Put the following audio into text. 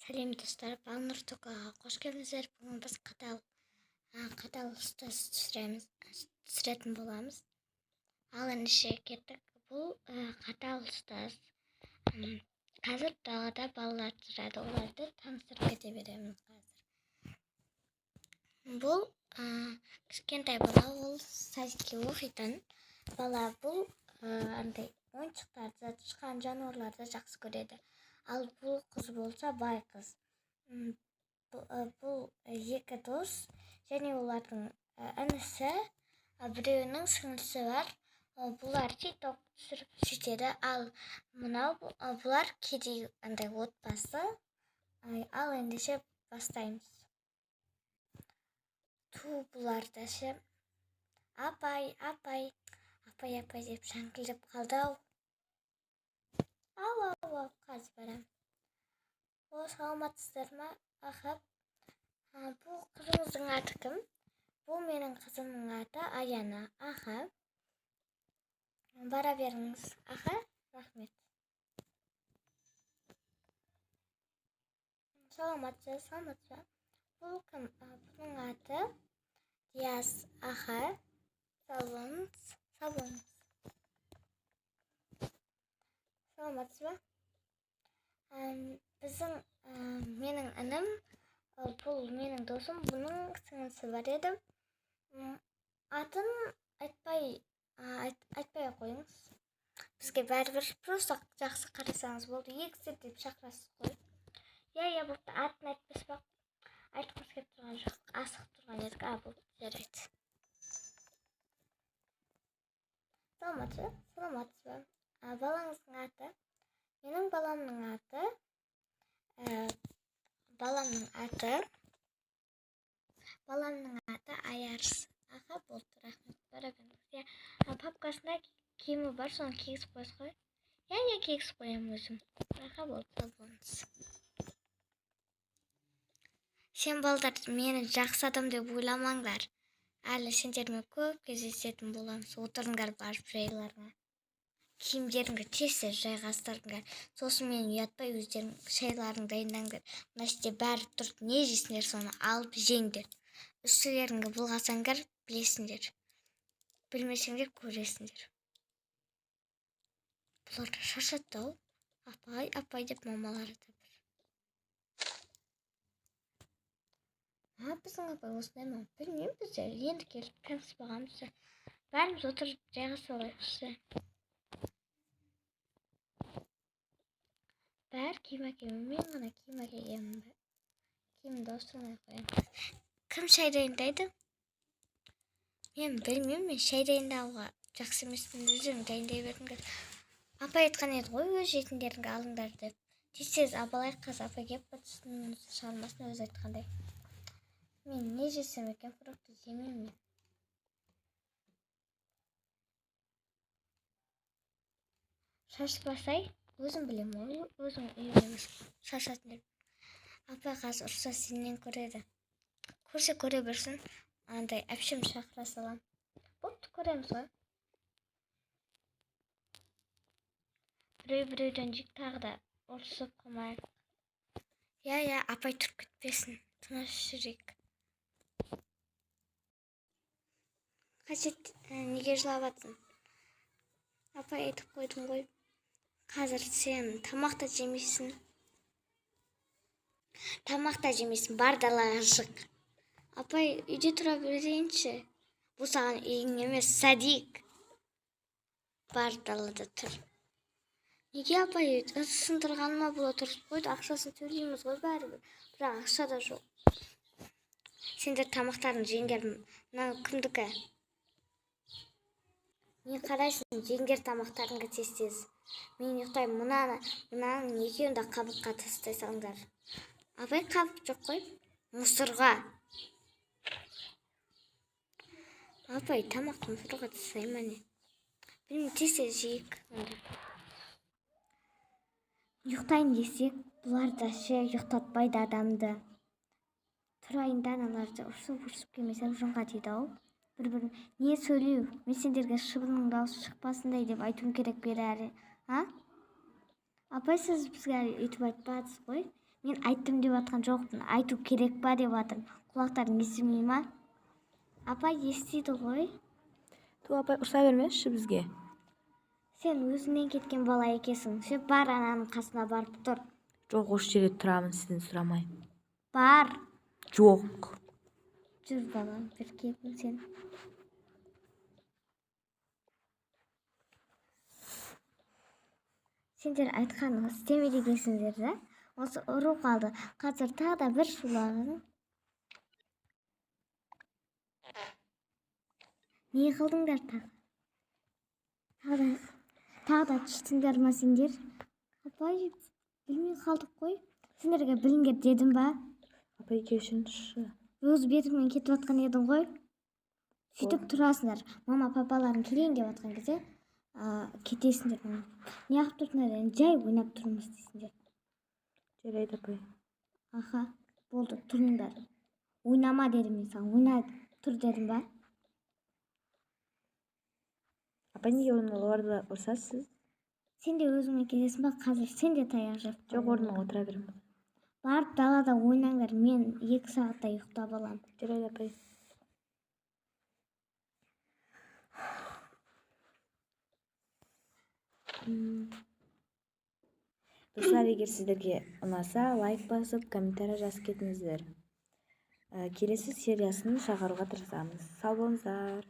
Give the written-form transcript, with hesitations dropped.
Сәлем достар, Балнұр Токаға қош келдіңіздер. Бүгін біз қатал ұстаз түсіретін боламыз. Ал ендеше кеттік. Бұл қатал ұстаз. Қазір далада балалар тұрады, оларды таныстырып кете береміз қазір. Бұл кішкентай бала, ол садикке оқитын бала. Бұл ойыншықтарды, тышқан жануарларды жақсы көреді. Ал бұл қыз болса бай қыз. Бұл екі дос және олардың інісі, біреуінің сіңлісі бар. Бұлар тикток түсіріп сөйтеді. Ал бұлар кедей отбасы. Ал ендеше бастаймыз. Бұларда ше апай деп шаңқылдап қалды-ау. Ау, қазір барам. Саламатсыздар ма? Аха. Бұл қызыңыздың аты кім? Бұл менің қызымның аты Аяна. Аха. Бара беріңіз. Аха, рахмет. Саламатсыз. Бұл кім? Бұның аты Диас. Аха. Саламатсыз. Саламатсыз ба? Менің інім, бұл менің досым, бұның сіңлісі бар еді. Атын айтпай қойыңыз. Бізге бәрібір просто жақсы қарасаңыз болды. Екісі деп шақырасыз қой. Я болды, атын айтпас ба? Айтқысы келіп тұрған жоқ. Асық тұрған едік. Бұл жарайды. Саламатсыз ба? Балаңыздың аты? Менің баламның аты Аярс. Аха, болды, рахмет. Бара беріңіз. Папкасында киімі бар, соны кигізіп қойсыз ғой. Я кигізіп қоямын өзім. Аха, болды, сау болыңыз. Сен балдар мені жақсы адам деп ойламаңдар. Әлі сендермен көп кездесетін боламыз. Отырыңдар барып жайларыңа. Киімдеріңді тез жайғастырыңдар. Сосын мен ұятпай өздерің шайларың дайындаңдар. Мына жерде бәрі тұр. Не жейсіңдер, соны алып жеңдер. Үстілеріңді бұлғасаңдар, білесіңдер. Білмесеңдер, көресіңдер. Бұлар шаршатты-ау. Апай деп мамалары да бір. Біздің апай осындай ма? Білмеймін, біздер енді келіп таныспағанбыз. Бәріміз отырып жайғаса алайықшы. Бәрі киім әкемін, мен ғана киім әкемін бе? Киімді осылай қоямын. Кім шай дайындайды? Мен білмеймін, мен шай дайындауға жақсы емеспін, өздерің дайындай беріңдер. Апай айтқан еді ғой, өз жетіндеріңді алыңдар деп. Тез абалай қыз апай кеп батысын шығармасын өз айтқандай. Мен не жесем екен, фрукты жемеймін мен. Шашпасай? Өзім білем ғой, өзім үйренеміз шашатын деп. Апай қазір ұрса сенен көреді. Көрсе көре берсін, әпшем шақыра салам. Болды, көреміз ғой. Біреуден жік тағы да ұрсып қылмайық. Я, апай тұрып кетпесін, тыныш жүрейік. Қажет, неге жылап атсын? Апай айтып қойдым ғой. Қазір сен тамақта жемейсің. Бар далаға шық. Апай, үйде тұра берейінші. Бұл саған үйің емес, садик. Бар далада тұр. Неге апай сындырғаныма бұл отырып қойды? Ақшасын төлейміз ғой бәрібір. Бірақ ақша да жоқ. Сендер тамақтарын жеңдер. Мынау кімдікі? Не қарайсың, жеңдер тамақтарыңға тез. Мен ұйықтаймын, мұнаның екеуін де қабыққа тастай салыңдар. Апай қабық жоқ қой, мұсырға. Апай тамақты мұсырға тастай ма не? Білмеймін, тез жейік. Ұйықтайын десек, бұлар да ұйықтатпайды адамды. Тұрайын да аналарды ұрсып келмесем жынға дейді-ау. Бір-бір не сөйлеу? Мен сендерге шыбынның дауысы шықпасындай деп айтуым керек бері әрі. Апай, сіз бізге өйтіп айтпадыңыз ғой. Мен айттым деп аткан жоқпын. Айту керек па деп атырмын. Құлақтарың естімей ма? Апа естиді ғой. Ту апай ұрса бермеші бізге. Сен өзіңнен кеткен бала екенсің. Сен бар ананың қасына барып тұр. Жоқ, осы жерде тұрамын, сізден сұрамаймын. Бар. Жоқ. Жүр балам, бір келдің сен. Сендер айтқаныңыз істемейді екенсіңдер да. Осы ұру қалды. Қазір тағы да бір шулағын. Не қылдыңдар тағы? Тағы да түстіңдер ма сендер? Апай, білмей қалдық қой. Сендерге біліңдер дедім ба? Апай кешіріңізші. Өз бетіңмен кетіп жатқан едің ғой. Сөйтіп тұрасыңдар. Мама папаларың келейін деп жатқан кезде кетесіңдер. Не қылып тұрсыңдар? Жай ойнап тұрмыз дейсіңдер. Жарайды апай. Аха, болды, тұрыңдар. Ойнама дедім мен саған. Ойна тұр дедім ба? Апай, неге оларды ұрсасыз? Сен де өзіңмен кетесің ба? Қазір сен де таяқ жеп. Жоқ, орныма отыра беремін. Барып далада ойнаңдар. Мен 2 сағаттай ұйықтап аламын. Жарайды апай. Достар, егер сіздерге ұнаса, лайк басып, комментарий жазып кетіңіздер. Келесі сериясын шығаруға тырысамыз. Сау болыңыздар.